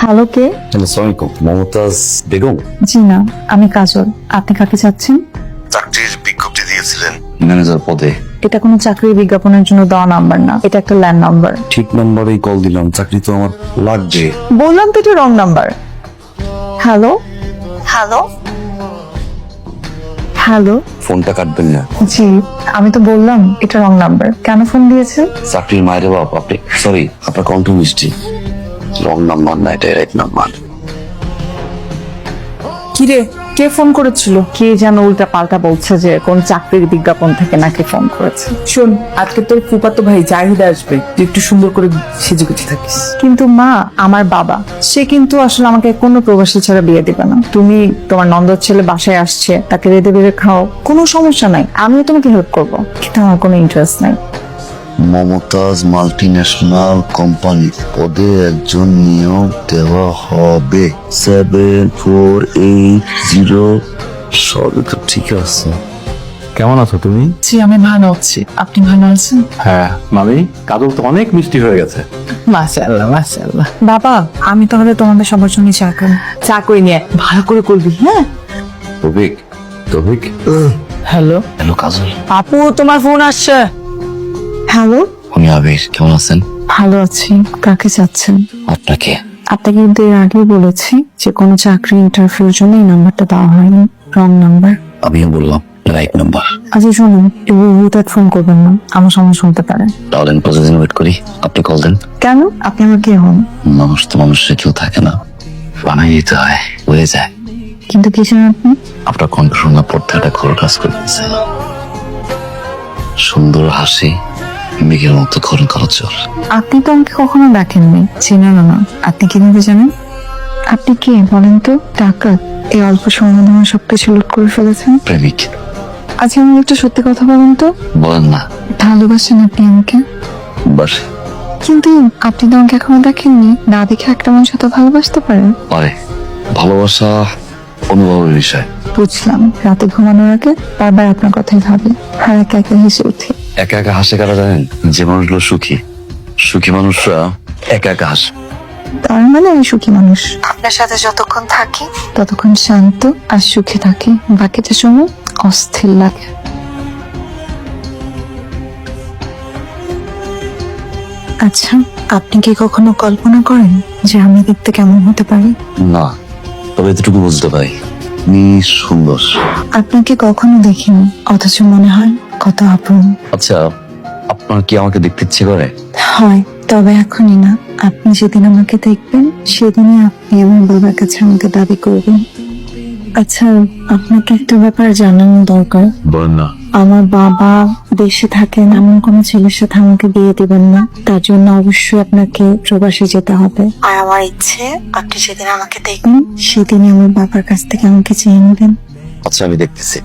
Hello, কে? Hello, আসসালামু আলাইকুম। মমতাজ বেগম? জি না, আমি কাজল। আপনি কাকে চাচ্ছেন? চাকরির বিজ্ঞপ্তি দিয়েছিলেন ম্যানেজার পদে। এটা কোনো চাকরির বিজ্ঞাপনের জন্য দেওয়া নাম্বার না, এটা একটা ল্যান্ড নাম্বার। ঠিক নাম্বারেই কল দিলাম, চাকরি তো আমার লাগবে। বললাম তো এটা wrong number. Hello hello hello. ফোনটা কাটবেন না। জি, আমি তো বললাম এটা রং নাম্বার। কেন ফোন দিয়েছেন? চাকরির মায়ের বাপ আপনি। সরি, আপনার কণ্ঠ মিষ্টি। রং নাম্বার না, এটা রাইট নাম্বার। কিরে, কে ফোন করেছিল? কে যেন উল্টা পাল্টা বলছে যে কোন চাকরির বিজ্ঞাপন থেকে নাকি ফোন করেছে। শোন, আজকে তোর ফুফাতো ভাই জাহিদ আসবে, তুই একটু সুন্দর করে সেজেগুজে থাকিস। কিন্তু মা, আমার বাবা সে কিন্তু আসলে আমাকে কোনো প্রবাসী ছাড়া বিয়ে দিবে না। তুমি তোমার নন্দর ছেলে বাসায় আসছে, তাকে রেঁধে বেড়ে খাও, কোনো সমস্যা নাই, আমিও তোমাকে হেল্প করবো, কিন্তু আমার কোনো ইন্টারেস্ট নাই। মমতাজ মাল্টিন্যাশনাল কোম্পানি পদে একজন নিয়োগ দেওয়া হবে। 7480। সবই তো ঠিক আছে। কেমন আছো তুমি? জি, আমি ভালো আছি। আপনি ভালো আছেন? হ্যাঁ মামি, কাজল তো অনেক মিষ্টি হয়ে গেছে। মাশাআল্লাহ মাশাআল্লাহ। বাবা, আমি তাহলে তোমাদের সবার জন্য চা করি। চা করে নিয়ে ভালো করে করবি, হ্যাঁ? তবিক তবিক। হ্যালো হ্যালো কাজল। আপু, তোমার ফোন আসছে। হ্যালো, আমি আবির, কেমন আছেন? ভালো আছি। কাকে চাচ্ছেন? আপনাকে। আপনাকে কিন্তু এর আগেই বলেছি যে কোনো চাকরি ইন্টারভিউর জন্য এই নাম্বারটা দেওয়া হয়নি, রং নাম্বার। আমিও বললাম রাইট নাম্বার। আচ্ছা শুনুন, হুটহাট ফোন করবেন না, আমার সময় শুনতে পারে। তাহলে প্রতিদিন ওয়েট করি, আপনি কল দেন। কেন? আপনি আমার কে হন? মানুষ তো মানুষের কেউ থাকে না, বানাই দিতে হয়, হয়ে যায়। কিন্তু কি চান আপনি? আপনার কণ্ঠ শোনা পর্দাটা ঘোর কাজ করতেছে। সুন্দর হাসি, মেঘের মতো ঘন কালো চোর। আপনি তো আমাকে কখনো দেখেননি, চেনেন না। আপনি কিভাবে জানেন? আপনি কে বলেন তো? ডাকাত? এই অল্প সময়ের মধ্যে আমার সবকিছু লুট করে ফেলেছেন। প্রেমিক। আচ্ছা, আমি একটু সত্যি কথা বলেন তো, বলেন না। ভালোবাসেন আপনি আমাকে? বাস কিন্তু আপনি তো আমাকে এখনো দেখেননি, না দেখে একটা মানুষ এত ভালোবাসতে পারে? পারে। ভালোবাসা অনুভবের বিষয়। বুঝলাম। রাতে ঘুমানোর আগে বারবার আপনার কথাই ভাবি, আর একা একা হেসে উঠি। একা একা হাসে কারা জানেন? যে মানুষগুলো সুখী। সুখী মানুষরা একা একা হাসে। তার মানে আমি সুখী মানুষ। আপনার সাথে যতক্ষণ থাকি ততক্ষণ শান্ত আর সুখে থাকি, বাকিটা সময় অস্থির লাগে। আচ্ছা, আপনি কি কখনো কল্পনা করেন যে আমি দেখতে কেমন হতে পারি? না, তবে এতটুকু বুঝতে পারি, আপনি সুন্দর। আপনাকে কখনো দেখিনি, অথচ মনে হয় কত আপন। আচ্ছা, আপনার কি আমাকে দেখতে ইচ্ছে করে? হয়, তবে এখনই না। আপনি যেদিন আমাকে দেখবেন সেদিনই আপনি আমার বাবার কাছে আমাকে দাবি করবেন। আচ্ছা, আপনাকে একটা ব্যাপার জানানো দরকার। বলেন না। আমার বাবা দেশে থাকেন, এমন কোনো ছেলের সাথে আমাকে বিয়ে দিবেন না। তার জন্য অবশ্যই আপনাকে প্রবাসে যেতে হবে। আর আমার ইচ্ছে, আপনি যেদিন আমাকে দেখবেন সেদিনই আমার বাবার কাছ থেকে আমাকে চেয়ে নেবেন। আচ্ছা, আমি দেখতেছি।